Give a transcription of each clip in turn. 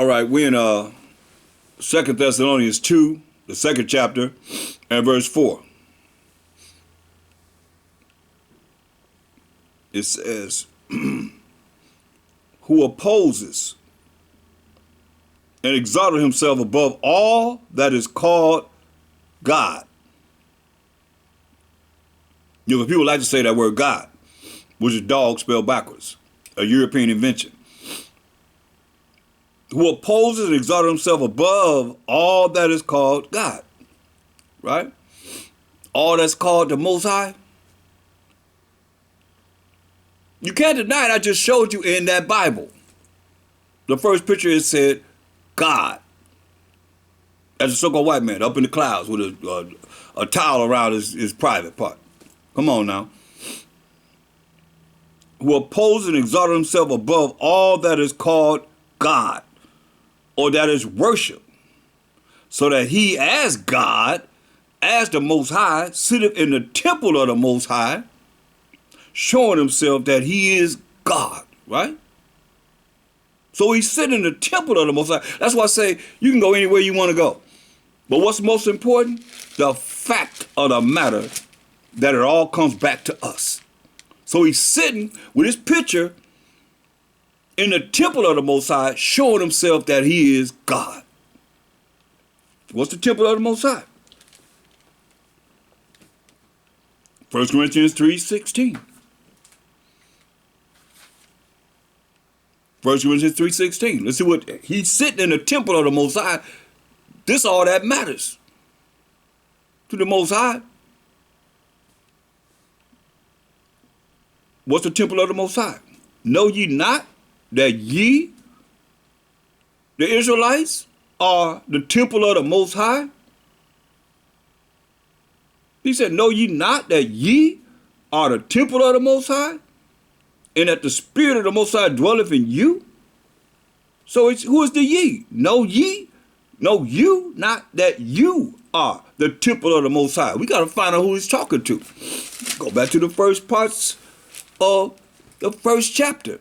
All right, we're in 2 Thessalonians 2, the second chapter, and verse 4. It says, who opposes and exalted himself above all that is called God. You know, people like to say that word God, which is dog spelled backwards, a European invention. Who opposes and exalted himself above all that is called God, right? All that's called the Most High. You can't deny it. I just showed you in that Bible. The first picture, it said God. As a so-called white man up in the clouds with a towel around his private part. Come on now. Who opposes and exalted himself above all that is called God, or that is worship, so that he as God, as the Most High, sitteth in the temple of the Most High, showing himself that he is God, right? So he's sitting in the temple of the Most High. That's why I say you can go anywhere you want to go. But what's most important? The fact of the matter that it all comes back to us. So he's sitting with his picture in the temple of the Most High, showing himself that he is God. What's the temple of the Most High? 1 Corinthians 3:16. 1 Corinthians 3:16. Let's see what he's sitting in the temple of the Most High. This all that matters to the Most High. What's the temple of the Most High? Know ye not that ye, the Israelites, are the temple of the Most High? He said, know ye not that ye are the temple of the Most High, and that the Spirit of the Most High dwelleth in you? So who is the ye? Know ye? Know you not that you are the temple of the Most High? We got to find out who he's talking to. Go back to the first parts of the first chapter.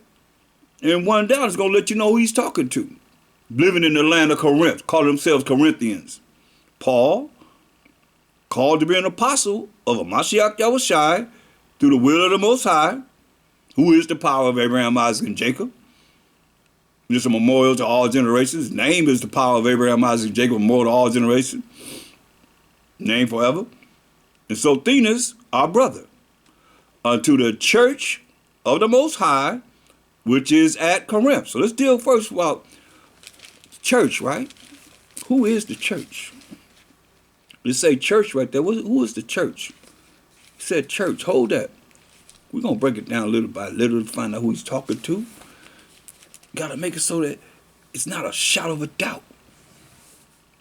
And one down is going to let you know who he's talking to. Living in the land of Corinth, calling themselves Corinthians. Paul, called to be an apostle of a Mashiach Yahushai through the will of the Most High, who is the power of Abraham, Isaac, and Jacob. It's a memorial to all generations. His name is the power of Abraham, Isaac, and Jacob, memorial to all generations. Name forever. And Sothenes, our brother, unto the church of the Most High, which is at Corinth. So let's deal first about church, right? Who is the church? Let's say church right there. Who is the church? He said church. Hold that. We're going to break it down little by little to find out who he's talking to. Got to make it so that it's not a shadow of a doubt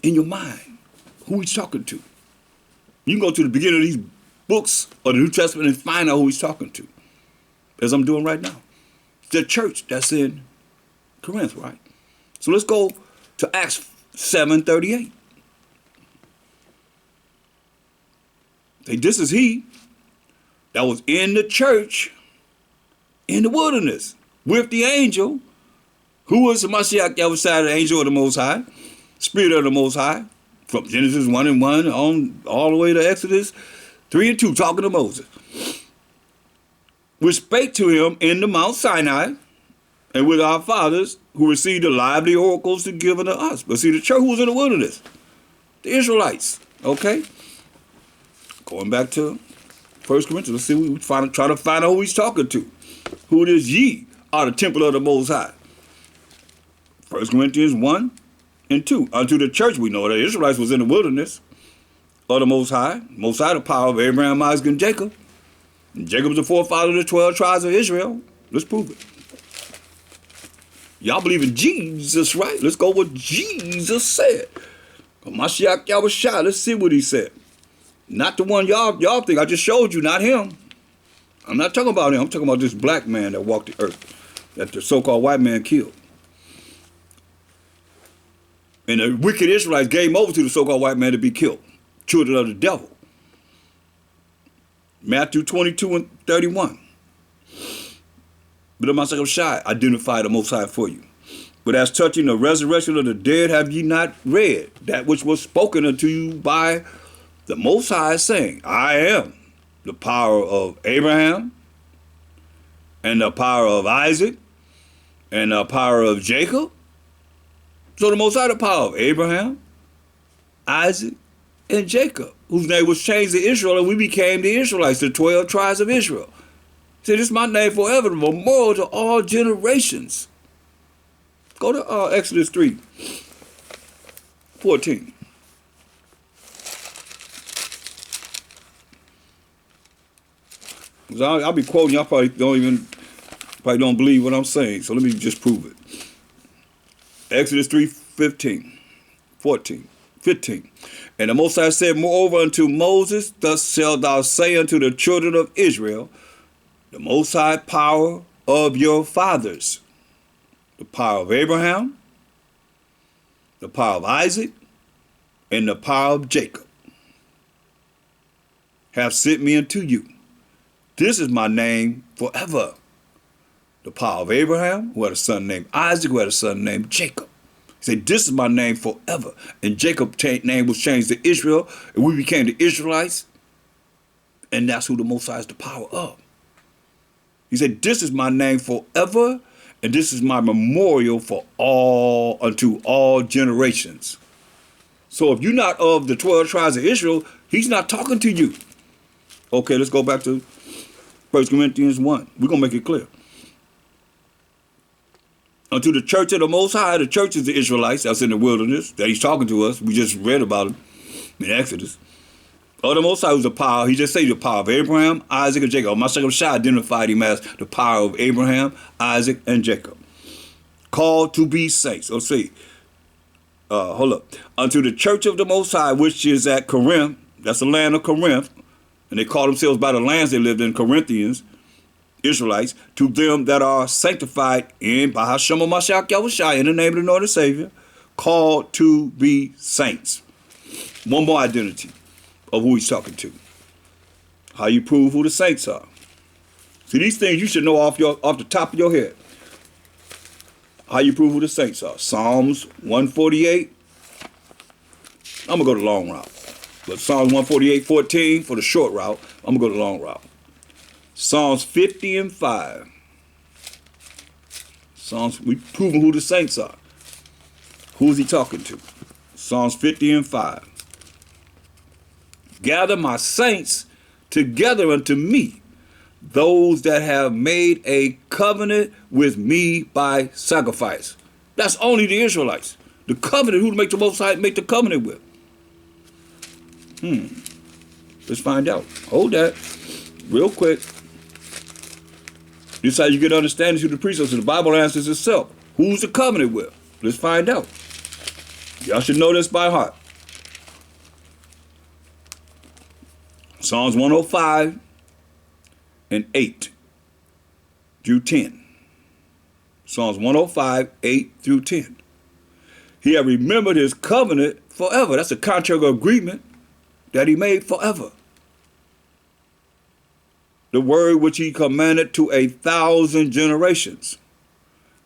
in your mind who he's talking to. You can go to the beginning of these books of the New Testament and find out who he's talking to, as I'm doing right now. The church that's in Corinth, right? So let's go to Acts 7:38. This is he that was in the church in the wilderness with the angel, who was the Mashiach Yahushua, the angel of the Most High, Spirit of the Most High, from Genesis 1:1 on all the way to Exodus 3:2, talking to Moses, which spake to him in the Mount Sinai, and with our fathers, who received the lively oracles to give unto us. But see, the church who was in the wilderness, the Israelites, okay? Going back to 1 Corinthians, let's see, we try to find out who he's talking to. Who it is ye are the temple of the Most High. 1 Corinthians 1:2. Unto the church, we know that the Israelites was in the wilderness of the Most High. Most High, the power of Abraham, Isaac, and Jacob. And Jacob was the forefather of the 12 tribes of Israel. Let's prove it. Y'all believe in Jesus, right? Let's go what Jesus said. Mashiach Yahushua, let's see what he said. Not the one y'all think. I just showed you, not him. I'm not talking about him. I'm talking about this black man that walked the earth, that the so-called white man killed. And the wicked Israelites gave him over to the so-called white man to be killed. Children of the devil. Matthew 22:31. But the Mashiach Shai identify the Most High for you. But as touching the resurrection of the dead, have ye not read that which was spoken unto you by the Most High, saying, I am the power of Abraham, and the power of Isaac, and the power of Jacob? So the Most High, the power of Abraham, Isaac, and Jacob, whose name was changed to Israel, and we became the Israelites, the 12 tribes of Israel. He said, this is my name forever, the memorial to all generations. Go to Exodus 3:14. I'll be quoting, y'all probably don't believe what I'm saying, so let me just prove it. Exodus 3:14. And the Most High said, moreover unto Moses, thus shalt thou say unto the children of Israel, the Most High power of your fathers, the power of Abraham, the power of Isaac, and the power of Jacob, have sent me unto you. This is my name forever. The power of Abraham, who had a son named Isaac, who had a son named Jacob. He said, this is my name forever. And Jacob's name was changed to Israel, and we became the Israelites. And that's who the Most High is the power of. He said, this is my name forever, and this is my memorial for all, unto all generations. So if you're not of the 12 tribes of Israel, he's not talking to you. Okay, let's go back to 1 Corinthians 1. We're going to make it clear. Unto the church of the Most High, the church is the Israelites that's in the wilderness, that he's talking to us. We just read about him in Exodus. Of the Most High was the power. He just said the power of Abraham, Isaac, and Jacob. Mashiach Shah identified him as the power of Abraham, Isaac, and Jacob. Called to be saints. Let's see. Hold up. Unto the church of the Most High, which is at Corinth. That's the land of Corinth. And they call themselves by the lands they lived in, Corinthians, Israelites, to them that are sanctified in Bahashem Mashiach Yahushua, in the name of the Lord and Savior, called to be saints. One more identity of who he's talking to. How you prove who the saints are. See, these things you should know off the top of your head. How you prove who the saints are. Psalms 148. I'm going to go the long route. But Psalms 148:14 for the short route. I'm going to go the long route. Psalms 50:5. We proving who the saints are. Who is he talking to? Psalms 50:5. Gather my saints together unto me, those that have made a covenant with me by sacrifice. That's only the Israelites. The covenant, who to make the Most High make the covenant with? Let's find out. Hold that real quick. This is how you get understanding to the precepts. The Bible answers itself. Who's the covenant with? Let's find out. Y'all should know this by heart. Psalms 105:8-10. Psalms 105:8-10. He had remembered his covenant forever. That's a contract agreement that he made forever. The word which he commanded to 1,000 generations.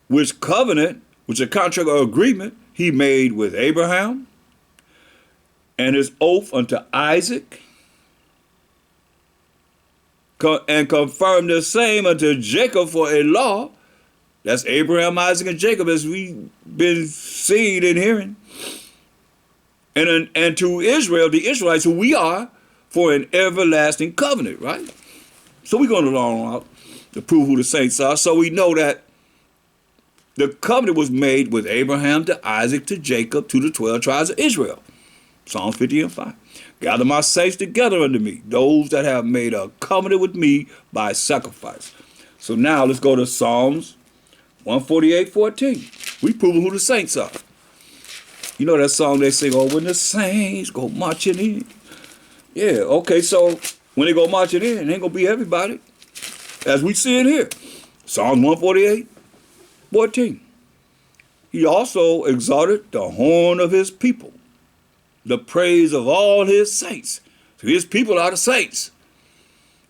Which covenant, which a contract or agreement, he made with Abraham, and his oath unto Isaac, and confirmed the same unto Jacob for a law. That's Abraham, Isaac, and Jacob, as we've been seeing and hearing. And to Israel, the Israelites, who we are, for an everlasting covenant, right? So we're going along out to prove who the saints are. So we know that the covenant was made with Abraham, to Isaac, to Jacob, to the 12 tribes of Israel. Psalms 50:5. Gather my saints together unto me, those that have made a covenant with me by sacrifice. So now let's go to Psalms 148:14. We proving who the saints are. You know that song they sing, oh, when the saints go marching in. Yeah, okay, so when they go marching in, it ain't going to be everybody. As we see it here. Psalms 148:14. He also exalted the horn of his people, the praise of all his saints. So his people are the saints,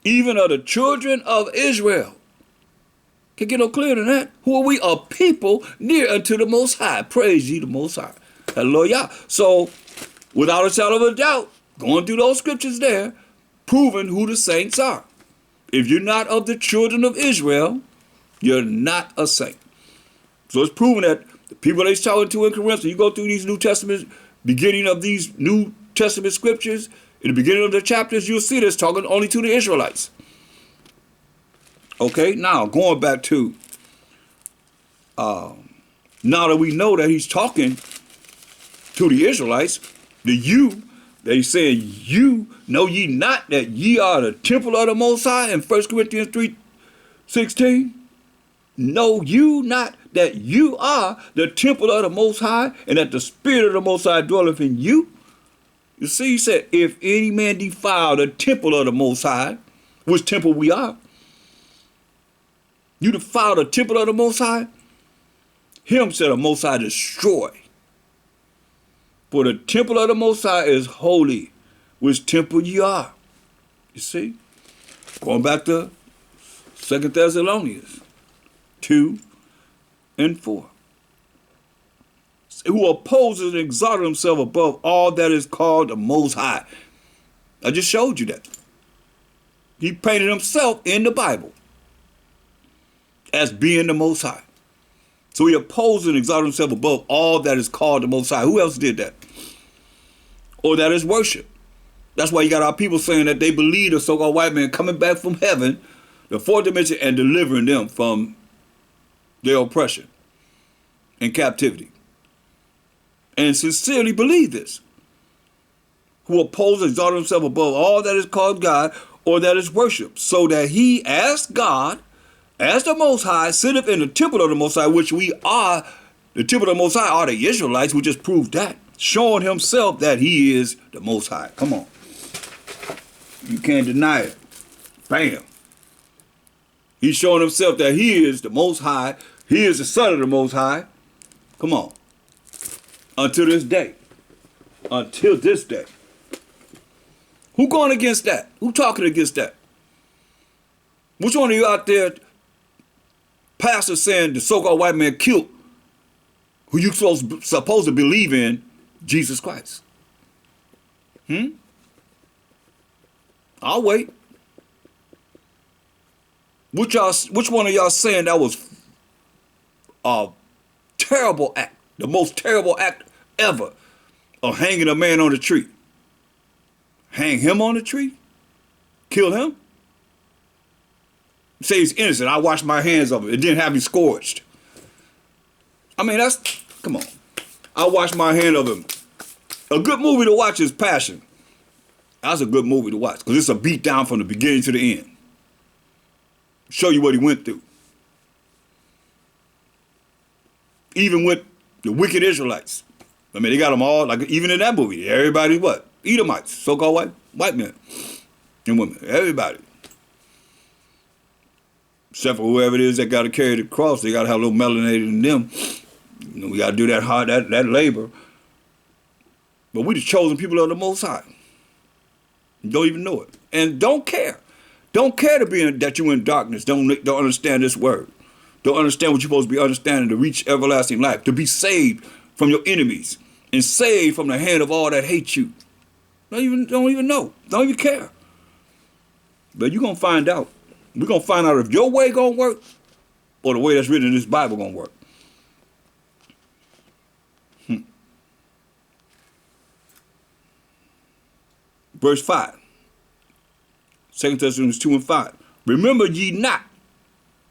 even of the children of Israel. Can't get no clearer than that. Who are we? A people near unto the Most High. Praise ye the Most High. Hallelujah. So, without a shadow of a doubt, going through those scriptures there, proving who the saints are. If you're not of the children of Israel, you're not a saint. So it's proven that the people they're talking to in Corinth, you go through these New Testament, beginning of these New Testament scriptures, in the beginning of the chapters, you'll see this talking only to the Israelites. Okay, now going back to, now that we know that he's talking to the Israelites, the you, that he's saying, you know ye not that ye are the temple of the Most High in 1 Corinthians 3:16? Know you not that you are the temple of the Most High, and that the Spirit of the Most High dwelleth in you? You see, he said, if any man defile the temple of the Most High, which temple we are, you defile the temple of the Most High, him shall the Most High destroy. For the temple of the Most High is holy, which temple ye are. You see? Going back to 2 Thessalonians 2 and 4. Who opposes and exalts himself above all that is called the Most High. I just showed you that. He painted himself in the Bible as being the Most High. So he opposes and exalts himself above all that is called the Most High. Who else did that? Or that is worship. That's why you got our people saying that they believe the so-called white man coming back from heaven, the fourth dimension, and delivering them from their oppression and captivity. And sincerely believe this. Who opposes and exalts himself above all that is called God or that is worship, so that he, as God, as the Most High, sitteth in the temple of the Most High, which we are. The temple of the Most High are the Israelites. We just proved that, showing himself that he is the Most High. Come on. You can't deny it. Bam. He's showing himself that he is the Most High. He is the Son of the Most High. Come on. Until this day. Until this day. Who going against that? Who talking against that? Which one of you out there, pastor saying the so-called white man killed who you supposed to believe in, Jesus Christ? I'll wait. Which one of y'all saying that was a terrible act, the most terrible act ever, of hanging a man on a tree? Hang him on a tree? Kill him? Say he's innocent. I washed my hands of it. It didn't have me scorched. I mean, come on. I washed my hand of him. A good movie to watch is Passion. That's a good movie to watch because it's a beat down from the beginning to the end. Show you what he went through. Even with the wicked Israelites. I mean, they got them all, like even in that movie, everybody's what? Edomites, so-called white men and women, everybody. Except for whoever it is that got to carry the cross, they got to have a little melanated in them. You know, we got to do that hard, that labor. But we the chosen people of the Most High. Don't even know it. And don't care. Don't care to be that you're in darkness. Don't understand this word. Don't understand what you're supposed to be understanding to reach everlasting life. To be saved from your enemies and saved from the hand of all that hate you. Don't even know. Don't even care. But you're going to find out. We're going to find out if your way going to work or the way that's written in this Bible going to work. Verse 5. 2 Thessalonians 2 and 5. Remember ye not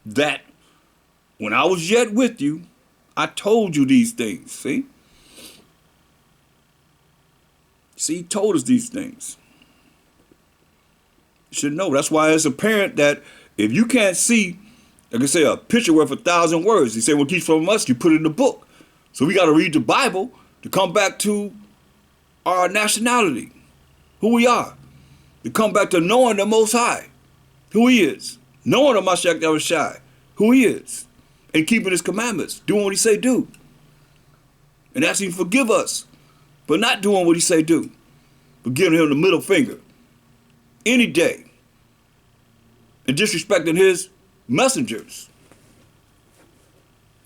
that when I was yet with you, I told you these things. See? See, he told us these things. You should know. That's why it's apparent that if you can't see, like I say, a picture worth 1,000 words, he said, what keeps from us, you put it in the book. So we got to read the Bible to come back to our nationality, who we are, to come back to knowing the Most High, who he is, knowing the Mashiach Yahushai, who he is, and keeping his commandments, doing what he say do, and asking him to forgive us for not doing what he say do, but giving him the middle finger any day and disrespecting his messengers,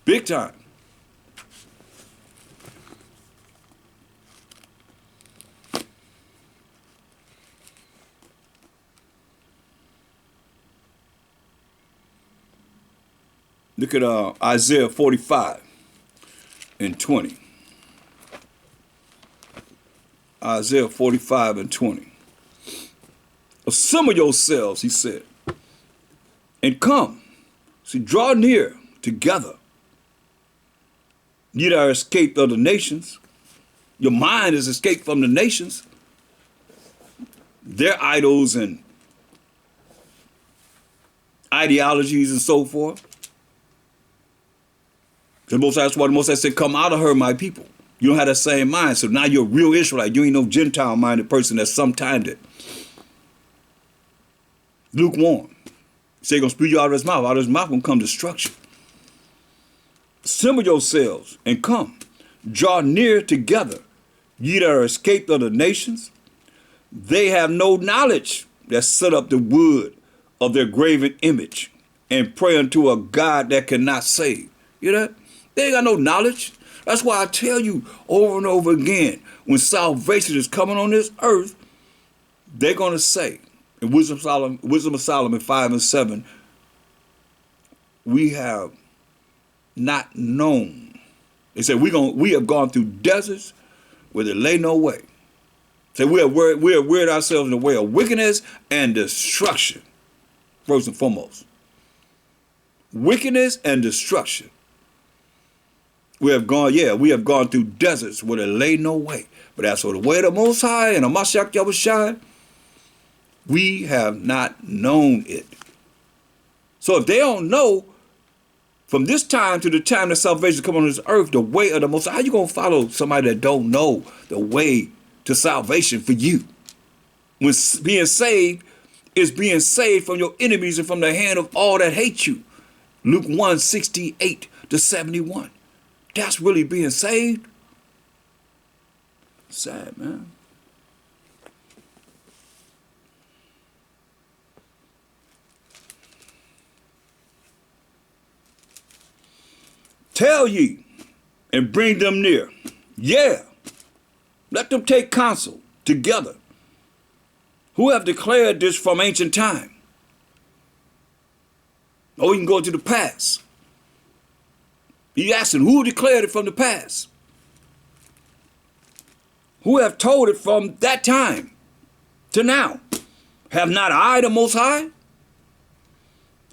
Big time. Look at Isaiah 45 and 20. Isaiah 45 and 20. Assemble yourselves, he said, and come. See, draw near together. Ye that are escaped of the nations. Your mind is escaped from the nations. Their idols and ideologies and so forth. Because that's why the Most High said, come out of her, my people. You don't have that same mind. So now you're a real Israelite. You ain't no Gentile-minded person that's sometime it. Lukewarm. He said he's going to spew you out of his mouth. Out of his mouth going to come destruction. Assemble yourselves and come. Draw near together. Ye that are escaped of the nations. They have no knowledge that set up the wood of their graven image and pray unto a God that cannot save. You know that? They ain't got no knowledge. That's why I tell you over and over again, when salvation is coming on this earth, they're going to say, in Wisdom of Solomon 5 and 7, we have not known. They said we have gone through deserts where there lay no way. Say we have wearied ourselves in the way of wickedness and destruction. First and foremost. Wickedness and destruction. We have gone through deserts where there lay no way. But as for the way of the Most High and the Mashiach Yahushua, we have not known it. So if they don't know, from this time to the time that salvation come on this earth, the way of the Most High, how you going to follow somebody that don't know the way to salvation for you? When being saved is being saved from your enemies and from the hand of all that hate you. Luke 1:68 to 71. That's really being saved. Sad, man. Tell ye and bring them near. Yeah. Let them take counsel together. Who have declared this from ancient time? Or we can go to the past. He asking who declared it from the past? Who have told it from that time to now? Have not I the Most High?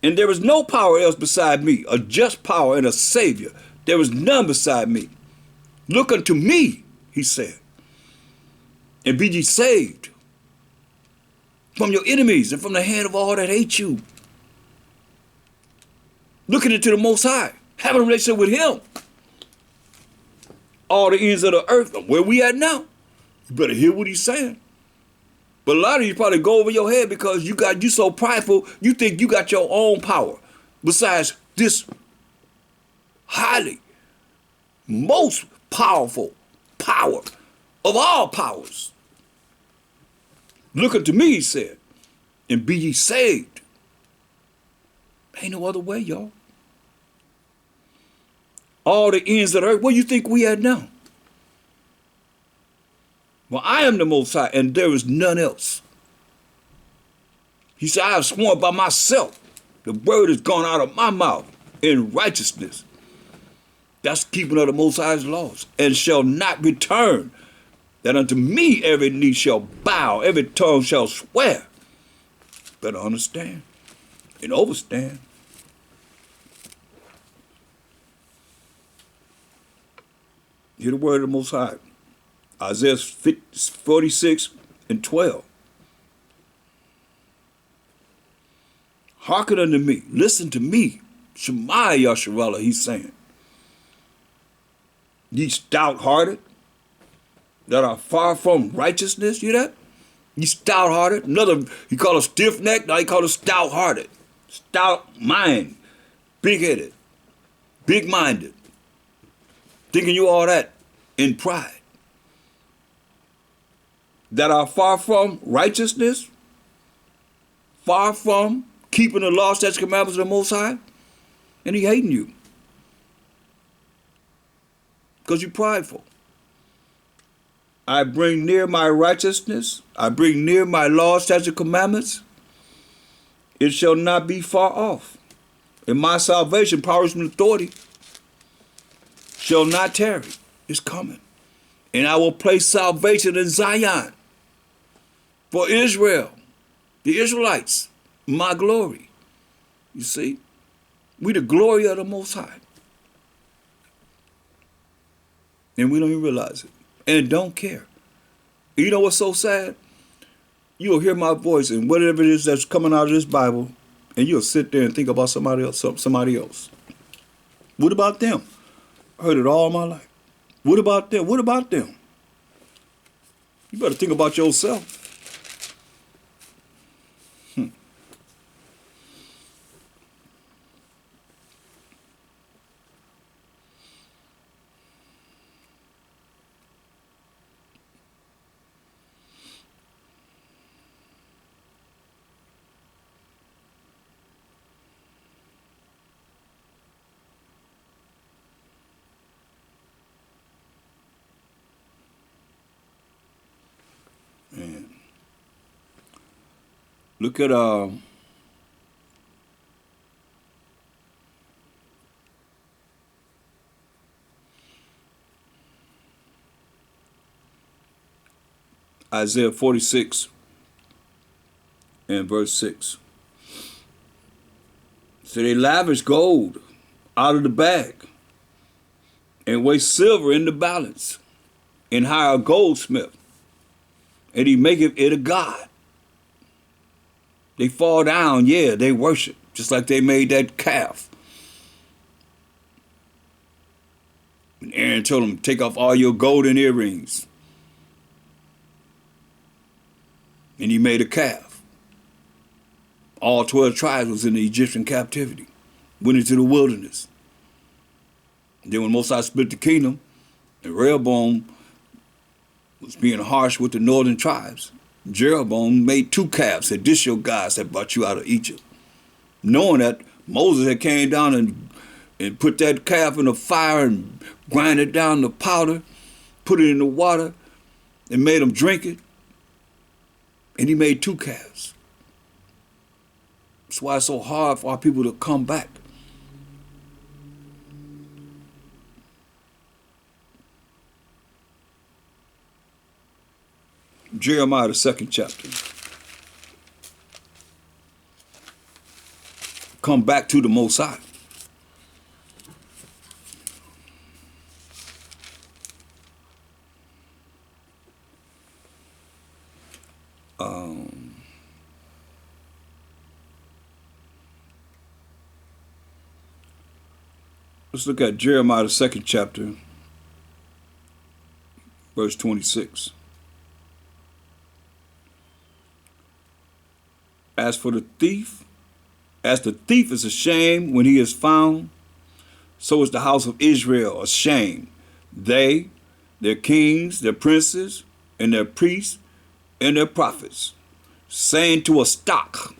And there is no power else beside me, a just power and a Savior. There is none beside me. Look unto me, he said, and be ye saved from your enemies and from the hand of all that hate you. Looking into the Most High, having a relationship with him. All the ends of the earth, where we at now. You better hear what he's saying. But a lot of you probably go over your head because you so prideful, you think you got your own power. Besides this highly, most powerful power of all powers. Look unto me, he said, and be ye saved. Ain't no other way, y'all. All the ends of the earth, where you think we at now? Well, I am the Most High, and there is none else. He said, I have sworn by myself. The word has gone out of my mouth in righteousness. That's keeping of the Most High's laws, and shall not return. That unto me every knee shall bow, every tongue shall swear. Better understand and overstand. Hear the word of the Most High. Isaiah 46 and 12. Hearken unto me. Listen to me. Shema Yasharallah, he's saying. Ye stout-hearted that are far from righteousness. You hear that? Ye stout-hearted. Another, he called us stiff-necked. Now he called us stout-hearted. Stout-mind. Big-headed. Big-minded. Thinking you all that in pride. That are far from righteousness, far from keeping the law, statutes, commandments of the Most High, and he hating you. because you're prideful. I bring near my righteousness. I bring near my law, statutes, commandments. It shall not be far off. And my salvation, powers, and authority shall not tarry. It's coming. And I will place salvation in Zion for Israel, the Israelites, my glory. You see, we the glory of the Most High. And we don't even realize it. And don't care. You know what's so sad? You'll hear my voice and whatever it is that's coming out of this Bible, and you'll sit there and think about somebody else, somebody else. What about them? I heard it all my life. What about them? What about them? You better think about yourself. Man. Look at Isaiah 46 and verse 6. So they lavish gold out of the bag and weigh silver in the balance and hire a goldsmith, and he maketh it a god. They fall down, yeah, they worship, just like they made that calf. And Aaron told them, take off all your golden earrings. And he made a calf. All 12 tribes was in the Egyptian captivity, went into the wilderness. And then when Mosiah split the kingdom, and Rehoboam was being harsh with the northern tribes, Jeroboam made 2 calves, said, this your gods that brought you out of Egypt. Knowing that Moses had came down and put that calf in the fire and grind it down to powder, put it in the water, and made them drink it. And he made 2 calves. That's why it's so hard for our people to come back. Jeremiah, the 2nd chapter. Come back to the Most High. Let's look at Jeremiah, the 2nd chapter, verse 26. As the thief is ashamed when he is found, so is the house of Israel ashamed. They, their kings, their princes, and their priests, and their prophets, saying to a stock,